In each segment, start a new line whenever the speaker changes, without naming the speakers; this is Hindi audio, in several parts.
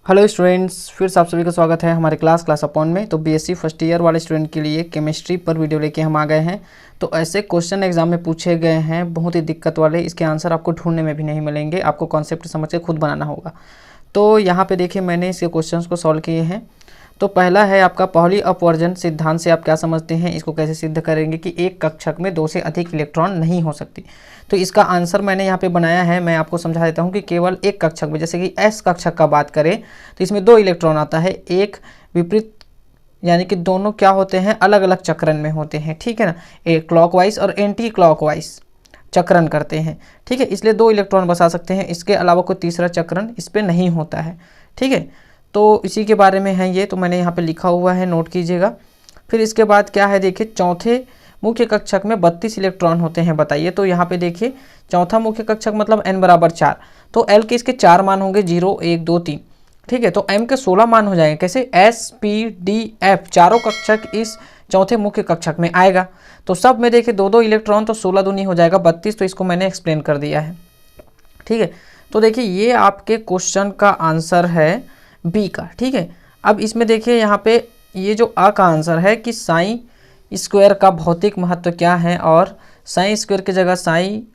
हेलो स्टूडेंट्स, फिर से आप सभी का स्वागत है हमारे क्लास अपॉन में। तो बीएससी फर्स्ट ईयर वाले स्टूडेंट के लिए केमिस्ट्री पर वीडियो लेके हम आ गए हैं। तो ऐसे क्वेश्चन एग्जाम में पूछे गए हैं बहुत ही दिक्कत वाले, इसके आंसर आपको ढूंढने में भी नहीं मिलेंगे, आपको कॉन्सेप्ट समझ के खुद बनाना होगा। तो यहाँ पे देखिए मैंने इसके क्वेश्चंस को सॉल्व किए हैं। तो पहला है आपका पॉली अपवर्जन सिद्धांत से आप क्या समझते हैं, इसको कैसे सिद्ध करेंगे कि एक कक्षक में दो से अधिक इलेक्ट्रॉन नहीं हो सकती। तो इसका आंसर मैंने यहाँ पे बनाया है, मैं आपको समझा देता हूँ कि केवल एक कक्षक में, जैसे कि एस कक्षक का बात करें तो इसमें दो इलेक्ट्रॉन आता है, एक विपरीत यानी कि दोनों क्या होते हैं, अलग अलग चक्रण में होते हैं, ठीक है ना, एक क्लॉकवाइज और एंटी क्लॉकवाइज चक्रण करते हैं, ठीक है, इसलिए दो इलेक्ट्रॉन बसा सकते हैं, इसके अलावा कोई तीसरा चक्रण इस पर नहीं होता है, ठीक है। तो इसी के बारे में है ये, तो मैंने यहाँ पे लिखा हुआ है, नोट कीजिएगा। फिर इसके बाद क्या है, देखिए चौथे मुख्य कक्षक में 32 इलेक्ट्रॉन होते हैं, बताइए। तो यहाँ पे देखिए चौथा मुख्य कक्षक मतलब n बराबर 4, तो L के इसके 4 मान होंगे, 0 1 2 3, ठीक है। तो M के 16 मान हो जाएंगे, कैसे, S P D F चारों कक्षक इस चौथे मुख्य कक्षक में आएगा। तो सब में देखिए दो दो इलेक्ट्रॉन, तो 16 दूनी हो जाएगा 32, तो इसको मैंने एक्सप्लेन कर दिया है, ठीक है। तो देखिए ये आपके क्वेश्चन का आंसर है बी का, ठीक है। अब इसमें देखिए यहाँ पे ये जो आ का आंसर है कि साइन स्क्वायर का भौतिक महत्व क्या है और साइन स्क्वायर की जगह साइन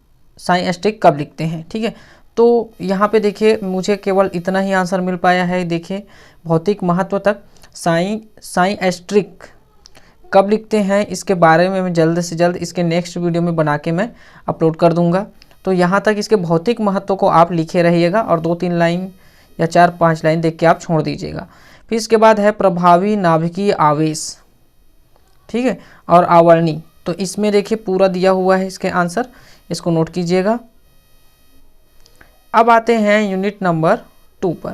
एस्टेरिक कब लिखते हैं, ठीक है। तो यहाँ पे देखिए मुझे केवल इतना ही आंसर मिल पाया है, देखिए भौतिक महत्व तक साइन एस्टेरिक कब लिखते हैं इसके बारे में मैं जल्द से जल्द इसके नेक्स्ट वीडियो में बना के मैं अपलोड कर दूंगा। तो यहाँ तक इसके भौतिक महत्व को आप लिखे रहिएगा और 2-3 लाइन या 4-5 लाइन देख के आप छोड़ दीजिएगा। फिर इसके बाद है प्रभावी नाभिकीय आवेश, ठीक है, और आवरणी। तो इसमें देखिए पूरा दिया हुआ है इसके आंसर, इसको नोट कीजिएगा। अब आते हैं यूनिट नंबर 2 पर।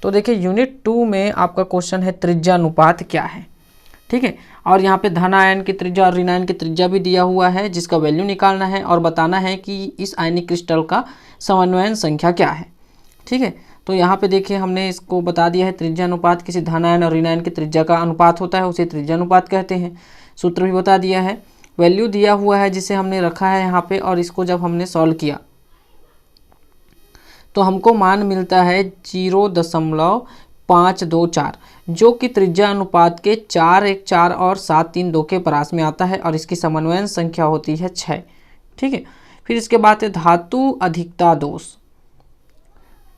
तो देखिए यूनिट 2 में आपका क्वेश्चन है त्रिज्यानुपात क्या है, ठीक है। और यहाँ पे धन आयन की त्रिज्या और ऋण आयन की त्रिज्या भी दिया हुआ है, जिसका वैल्यू निकालना है और बताना है कि इस आयनिक क्रिस्टल का समन्वयन संख्या क्या है, ठीक है। तो यहाँ पे देखिए हमने इसको बता दिया है, त्रिज्यानुपात किसी धन आयन और ऋण आयन की त्रिज्या का अनुपात होता है, उसे त्रिज्यानुपात कहते हैं। सूत्र भी बता दिया है, वैल्यू दिया हुआ है जिसे हमने रखा है यहाँ पे, और इसको जब हमने सॉल्व किया तो हमको मान मिलता है 0.524, जो कि त्रिज्या अनुपात के 4 1 4 और 7 3 2 के परास में आता है, और इसकी समन्वयन संख्या होती है 6, ठीक है। फिर इसके बाद है धातु अधिकता दोष,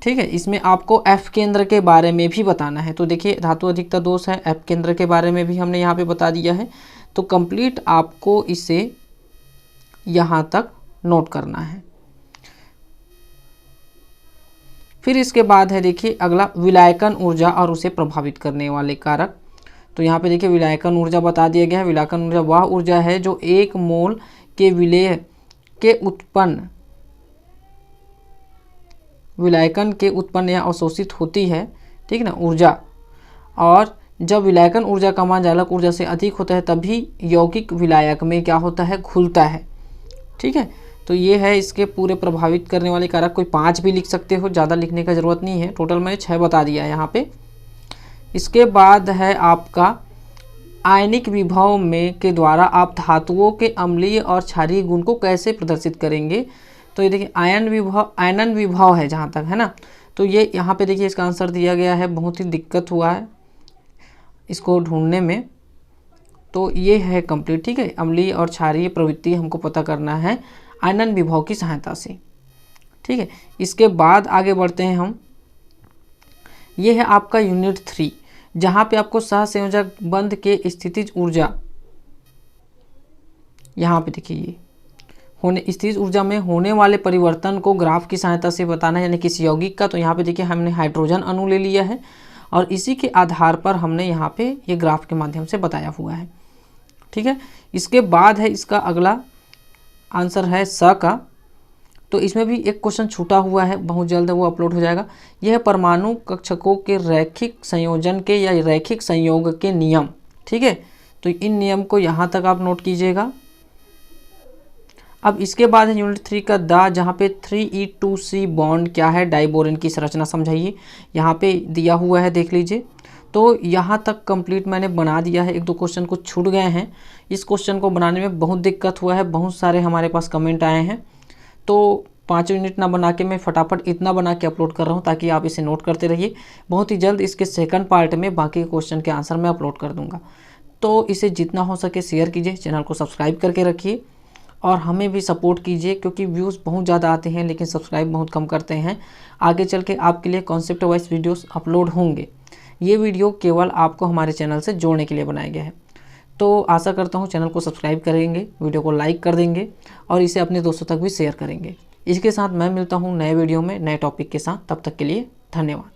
ठीक है, इसमें आपको F केंद्र के बारे में भी बताना है। तो देखिए धातु अधिकता दोष है, F केंद्र के बारे में भी हमने यहाँ पे बता दिया है। तो कंप्लीट आपको इसे यहाँ तक नोट करना है। फिर इसके बाद है देखिए अगला विलायकन ऊर्जा और उसे प्रभावित करने वाले कारक। तो यहाँ पे देखिए विलायकन ऊर्जा बता दिया गया है। विलायकन ऊर्जा वह ऊर्जा है जो 1 मोल के विलेय के उत्पन्न विलायकन के उत्पन्न या अवशोषित होती है, ठीक है ना, ऊर्जा। और जब विलायकन ऊर्जा का मान चालक ऊर्जा से अधिक होता है तभी यौगिक विलायक में क्या होता है, घुलता है, ठीक है। तो ये है इसके पूरे प्रभावित करने वाले कारक, कोई 5 भी लिख सकते हो, ज़्यादा लिखने का ज़रूरत नहीं है, टोटल मैंने 6 बता दिया है यहाँ पे। इसके बाद है आपका आयनिक विभव में के द्वारा आप धातुओं के अम्लीय और क्षारीय गुण को कैसे प्रदर्शित करेंगे। तो ये देखिए आयनन विभव है जहाँ तक है ना, तो ये यहाँ पे देखिए इसका आंसर दिया गया है, बहुत ही दिक्कत हुआ है इसको ढूंढने में। तो ये है कंप्लीट, ठीक है, अम्लीय और क्षारीय प्रवृत्ति हमको पता करना है आयनन विभव की सहायता से, ठीक है। इसके बाद आगे बढ़ते हैं हम, ये है आपका यूनिट 3, जहाँ पे आपको सहसंयोजक बंध के स्थितिज ऊर्जा, यहाँ पे देखिए ये स्थितिज ऊर्जा में होने वाले परिवर्तन को ग्राफ की सहायता से बताना है, यानी किसी यौगिक का। तो यहाँ पे देखिए हमने हाइड्रोजन अणु ले लिया है और इसी के आधार पर हमने यहाँ पे ये ग्राफ के माध्यम से बताया हुआ है, ठीक है। इसके बाद है इसका अगला आंसर है स का। तो इसमें भी एक क्वेश्चन छूटा हुआ है, बहुत जल्द वो अपलोड हो जाएगा। यह है परमाणु कक्षकों के रैखिक संयोजन के या रैखिक संयोग के नियम, ठीक है। तो इन नियम को यहाँ तक आप नोट कीजिएगा। अब इसके बाद है यूनिट 3 का दा, जहाँ पे 3E2C बॉन्ड क्या है, डाइबोरेन की संरचना समझाइए, यहाँ पे दिया हुआ है, देख लीजिए। तो यहाँ तक कंप्लीट मैंने बना दिया है, 1-2 क्वेश्चन कुछ छूट गए हैं। इस क्वेश्चन को बनाने में बहुत दिक्कत हुआ है, बहुत सारे हमारे पास कमेंट आए हैं। तो 5 यूनिट ना बना के मैं फटाफट इतना बना के अपलोड कर रहा हूँ ताकि आप इसे नोट करते रहिए। बहुत ही जल्द इसके सेकंड पार्ट में बाकी के क्वेश्चन के आंसर मैं अपलोड कर दूंगा। तो इसे जितना हो सके शेयर कीजिए, चैनल को सब्सक्राइब करके रखिए और हमें भी सपोर्ट कीजिए, क्योंकि व्यूज़ बहुत ज़्यादा आते हैं लेकिन सब्सक्राइब बहुत कम करते हैं। आगे चल के आपके लिए कॉन्सेप्ट वाइज वीडियोस अपलोड होंगे। ये वीडियो केवल आपको हमारे चैनल से जोड़ने के लिए बनाया गया है। तो आशा करता हूँ चैनल को सब्सक्राइब करेंगे, वीडियो को लाइक कर देंगे और इसे अपने दोस्तों तक भी शेयर करेंगे। इसके साथ मैं मिलता हूँ नए वीडियो में नए टॉपिक के साथ। तब तक के लिए धन्यवाद।